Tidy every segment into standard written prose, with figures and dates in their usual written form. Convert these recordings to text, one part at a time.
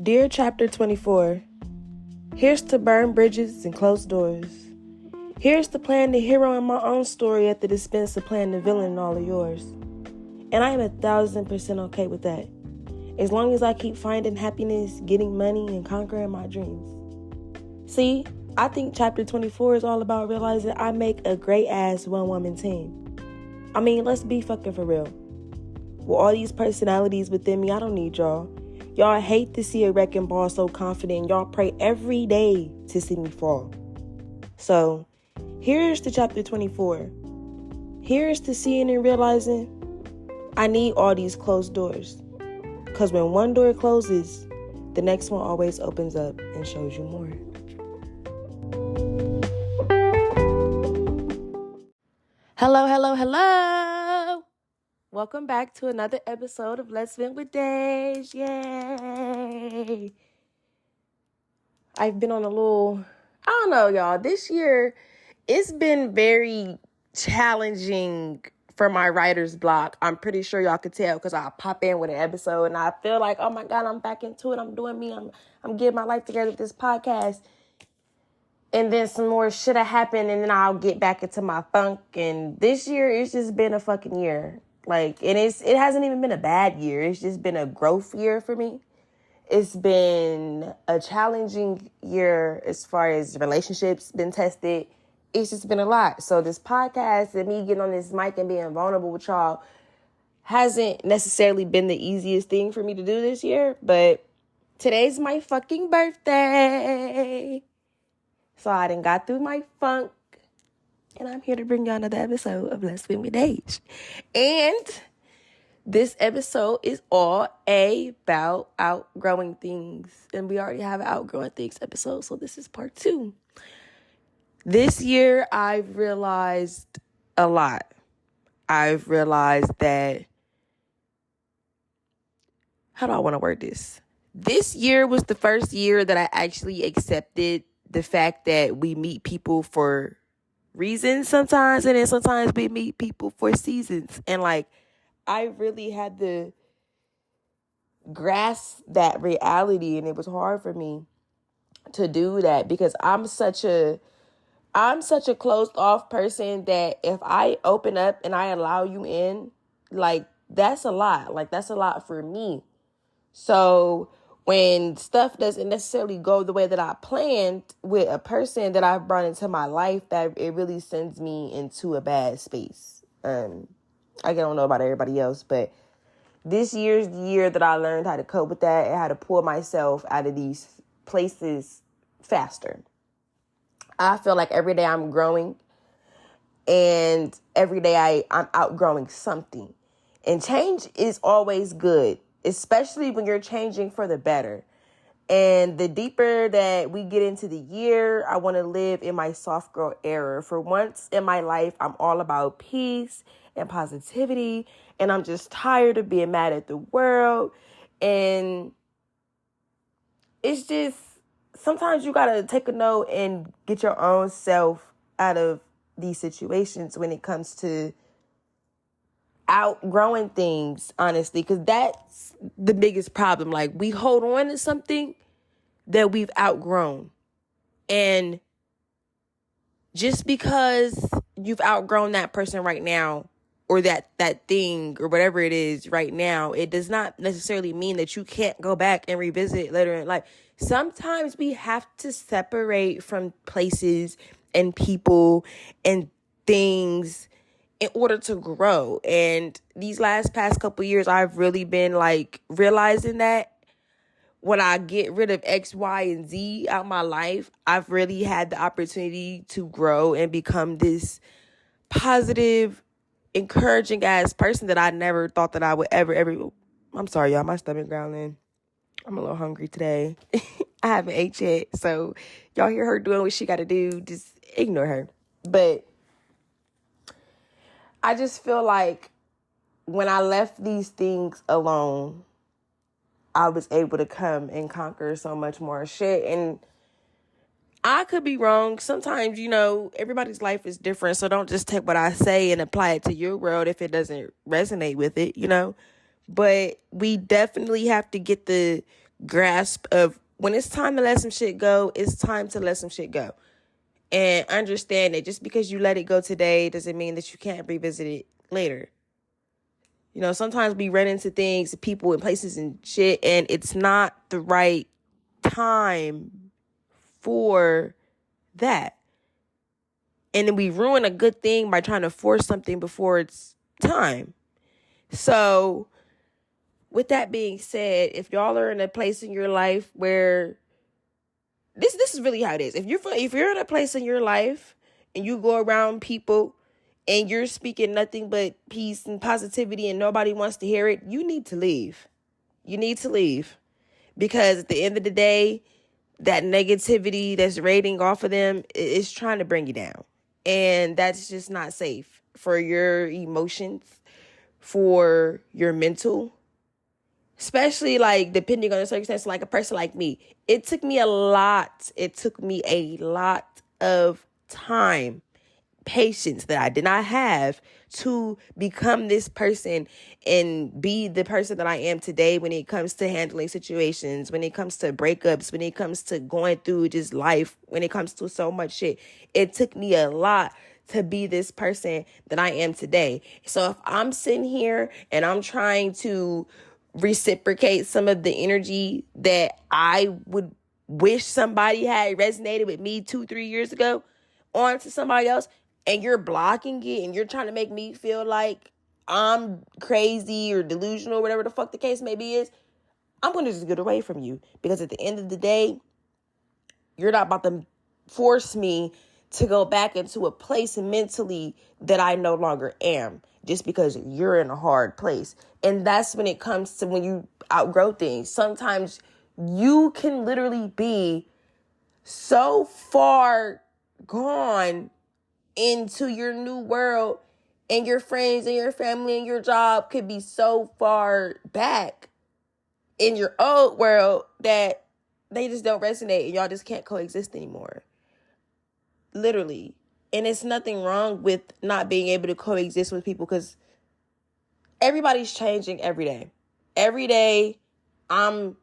Dear Chapter 24, here's to burn bridges and close doors. Here's to playing the hero in my own story at the expense of playing the villain in all of yours. And I am 1,000% okay with that. As long as I keep finding happiness, getting money, and conquering my dreams. See, I think Chapter 24 is all about realizing I make a great-ass one-woman team. I mean, let's be fucking for real. With all these personalities within me, I don't need y'all. Y'all hate to see a wrecking ball so confident. Y'all pray every day to see me fall. So, here's to Chapter 24. Here's to seeing and realizing I need all these closed doors. Because when one door closes, the next one always opens up and shows you more. Hello. Welcome back to another episode of Let's Vent with Days. Yay. I've been on I don't know, y'all. This year, it's been very challenging for my writer's block. I'm pretty sure y'all could tell because I pop in with an episode and I feel like, oh my God, I'm back into it. I'm doing me. I'm getting my life together with this podcast. And then some more shit will happen and then I'll get back into my funk. And this year, it's just been a fucking year. And it hasn't even been a bad year. It's just been a growth year for me. It's been a challenging year as far as relationships been tested. It's just been a lot. So this podcast and me getting on this mic and being vulnerable with y'all hasn't necessarily been the easiest thing for me to do this year. But today's my fucking birthday. So I done got through my funk. And I'm here to bring y'all another episode of Let's Vent with Days. And this episode is all about outgrowing things. And we already have an Outgrowing Things episode, so this is part 2. This year, I've realized a lot. I've realized that... How do I want to word this? This year was the first year that I actually accepted the fact that we meet people for reasons sometimes, and then sometimes we meet people for seasons. And I really had to grasp that reality, and it was hard for me to do that because I'm such a closed off person that if I open up and I allow you in, that's a lot. That's a lot for me. So when stuff doesn't necessarily go the way that I planned with a person that I've brought into my life, that it really sends me into a bad space. I don't know about everybody else, but this year's the year that I learned how to cope with that and how to pull myself out of these places faster. I feel like every day I'm growing and every day I'm outgrowing something. And change is always good, especially when you're changing for the better. And the deeper that we get into the year, I want to live in my soft girl era. For once in my life, I'm all about peace and positivity. And I'm just tired of being mad at the world. And it's just, sometimes you got to take a note and get your own self out of these situations when it comes to outgrowing things, honestly, because that's the biggest problem. We hold on to something that we've outgrown. And just because you've outgrown that person right now, or that thing, or whatever it is right now, it does not necessarily mean that you can't go back and revisit it later in life. Sometimes we have to separate from places and people and things in order to grow. And these past couple years, I've really been realizing that when I get rid of X, Y, and Z out my life, I've really had the opportunity to grow and become this positive, encouraging ass person that I never thought that I would ever. I'm sorry, y'all, my stomach growling. I'm a little hungry today. I haven't ate yet. So y'all hear her doing what she got to do, just ignore her. But I just feel like when I left these things alone, I was able to come and conquer so much more shit. And I could be wrong. Sometimes, everybody's life is different. So don't just take what I say and apply it to your world if it doesn't resonate with it, But we definitely have to get the grasp of when it's time to let some shit go, it's time to let some shit go. And understand that just because you let it go today doesn't mean that you can't revisit it later. You know, sometimes we run into things, people and places and shit, and it's not the right time for that. And then we ruin a good thing by trying to force something before it's time. So, with that being said, if y'all are in a place in your life where this is really how it is. If you're in a place in your life and you go around people and you're speaking nothing but peace and positivity and nobody wants to hear it, you need to leave. You need to leave. Because at the end of the day, that negativity that's radiating off of them is trying to bring you down. And that's just not safe for your emotions, for your mental. Especially, like, depending on the circumstance, like a person like me. It took me a lot of time, patience that I did not have to become this person and be the person that I am today when it comes to handling situations, when it comes to breakups, when it comes to going through just life, when it comes to so much shit. It took me a lot to be this person that I am today. So if I'm sitting here and I'm trying to reciprocate some of the energy that I would wish somebody had resonated with me 2-3 years ago onto somebody else, and you're blocking it and you're trying to make me feel like I'm crazy or delusional, whatever the fuck the case may be is, I'm going to just get away from you. Because at the end of the day, you're not about to force me to go back into a place mentally that I no longer am just because you're in a hard place. And that's when it comes to when you outgrow things. Sometimes you can literally be so far gone into your new world, and your friends and your family and your job could be so far back in your old world that they just don't resonate and y'all just can't coexist anymore. Literally. And it's nothing wrong with not being able to coexist with people because everybody's changing every day. Every day, I'm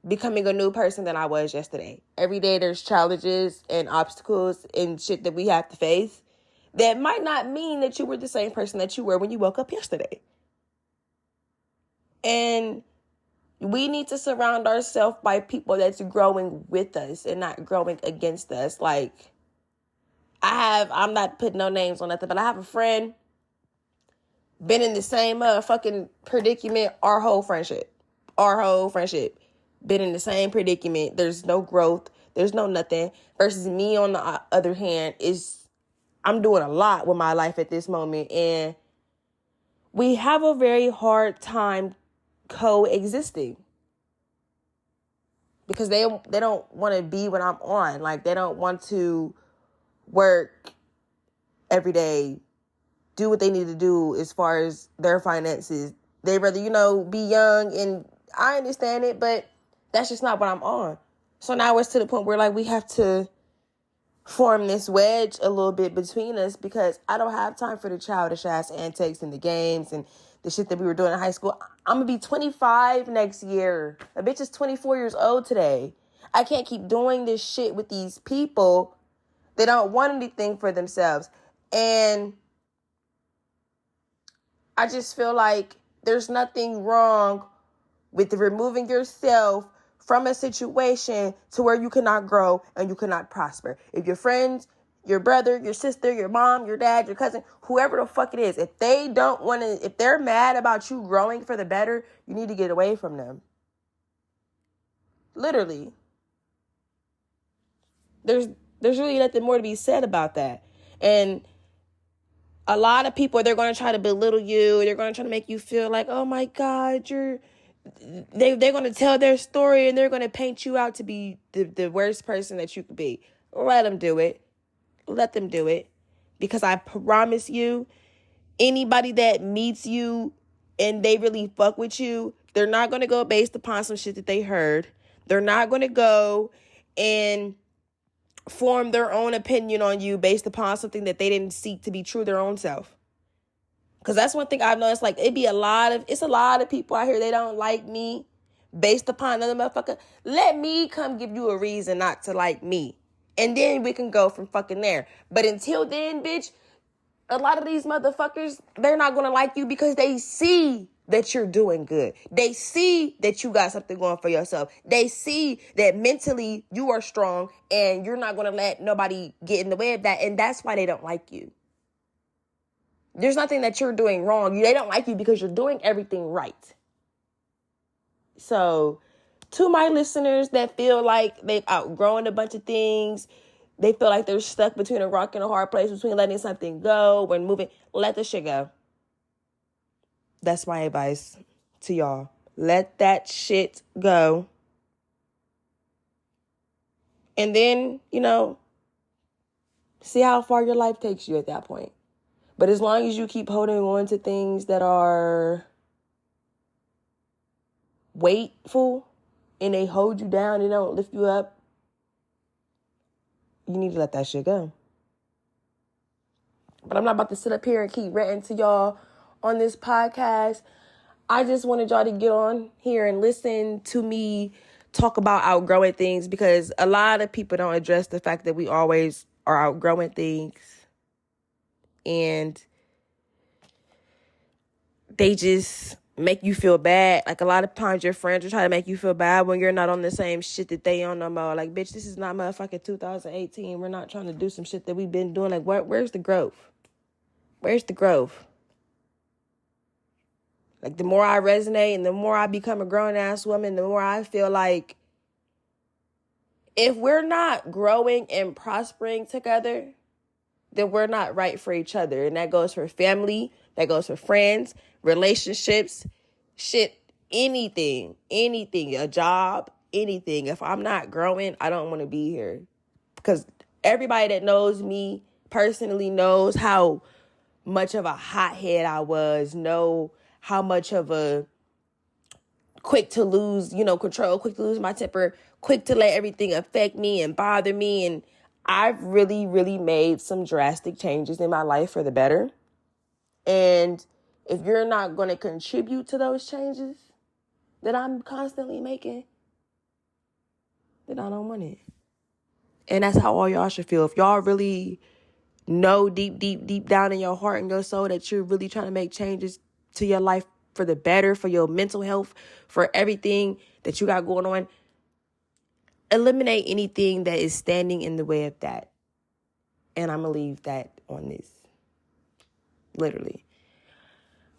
becoming a new person than I was yesterday. Every day, there's challenges and obstacles and shit that we have to face that might not mean that you were the same person that you were when you woke up yesterday. And we need to surround ourselves by people that's growing with us and not growing against us. Like, I'm not putting no names on nothing, but I have a friend been in the same fucking predicament our whole friendship. Been in the same predicament. There's no growth. There's no nothing. Versus me, on the other hand, I'm doing a lot with my life at this moment. And we have a very hard time coexisting. Because they don't want to be what I'm on. Like, they don't want to work every day, do what they need to do as far as their finances. They rather, be young, and I understand it, but that's just not what I'm on. So now it's to the point where, like, we have to form this wedge a little bit between us because I don't have time for the childish ass antics and the games and the shit that we were doing in high school. I'm going to be 25 next year. A bitch is 24 years old today. I can't keep doing this shit with these people. They don't want anything for themselves. And I just feel like there's nothing wrong with removing yourself from a situation to where you cannot grow and you cannot prosper. If your friends, your brother, your sister, your mom, your dad, your cousin, whoever the fuck it is, if they're mad about you growing for the better, you need to get away from them. Literally. There's really nothing more to be said about that. And a lot of people, they're going to try to belittle you. They're going to try to make you feel like, oh my God, they're going to tell their story and they're going to paint you out to be the worst person that you could be. Let them do it. Let them do it. Because I promise you, anybody that meets you and they really fuck with you, they're not going to go based upon some shit that they heard. They're not going to go and form their own opinion on you based upon something that they didn't seek to be true their own self. Because that's one thing I've noticed. Like, it's a lot of people out here, they don't like me based upon another motherfucker, let me come give you a reason not to like me. And then we can go from fucking there. But until then, bitch, a lot of these motherfuckers, they're not going to like you because they see that you're doing good. They see that you got something going for yourself. They see that mentally you are strong and you're not going to let nobody get in the way of that. And that's why they don't like you. There's nothing that you're doing wrong. They don't like you because you're doing everything right. So, to my listeners that feel like they've outgrown a bunch of things, they feel like they're stuck between a rock and a hard place, between letting something go and moving, let the shit go. That's my advice to y'all. Let that shit go. And then, see how far your life takes you at that point. But as long as you keep holding on to things that are weightful and they hold you down and don't lift you up, you need to let that shit go. But I'm not about to sit up here and keep ranting to y'all on this podcast. I just wanted y'all to get on here and listen to me talk about outgrowing things, because a lot of people don't address the fact that we always are outgrowing things. And they just make you feel bad. Like, a lot of times your friends will try to make you feel bad when you're not on the same shit that they on no more. Like, bitch, this is not motherfucking 2018. We're not trying to do some shit that we've been doing. Like, where's the growth? Where's the growth? Like, the more I resonate and the more I become a grown-ass woman, the more I feel like if we're not growing and prospering together, then we're not right for each other. And that goes for family, that goes for friends, relationships, shit, anything, a job, anything. If I'm not growing, I don't want to be here. Because everybody that knows me personally knows how much of a hothead I was, know how much of a quick to lose, control, quick to lose my temper, quick to let everything affect me and bother me. And I've really, really made some drastic changes in my life for the better. And if you're not going to contribute to those changes that I'm constantly making, then I don't want it. And that's how all y'all should feel. If y'all really know deep down in your heart and your soul that you're really trying to make changes to your life for the better, for your mental health, for everything that you got going on, eliminate anything that is standing in the way of that. And I'm going to leave that on this. Literally.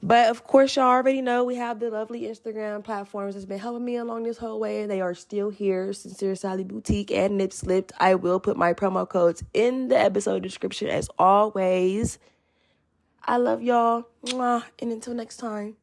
But of course, y'all already know we have the lovely Instagram platforms that's been helping me along this whole way. And they are still here. Sincere Sally Boutique and Nip Slipped. I will put my promo codes in the episode description as always. I love y'all. Mwah. And until next time.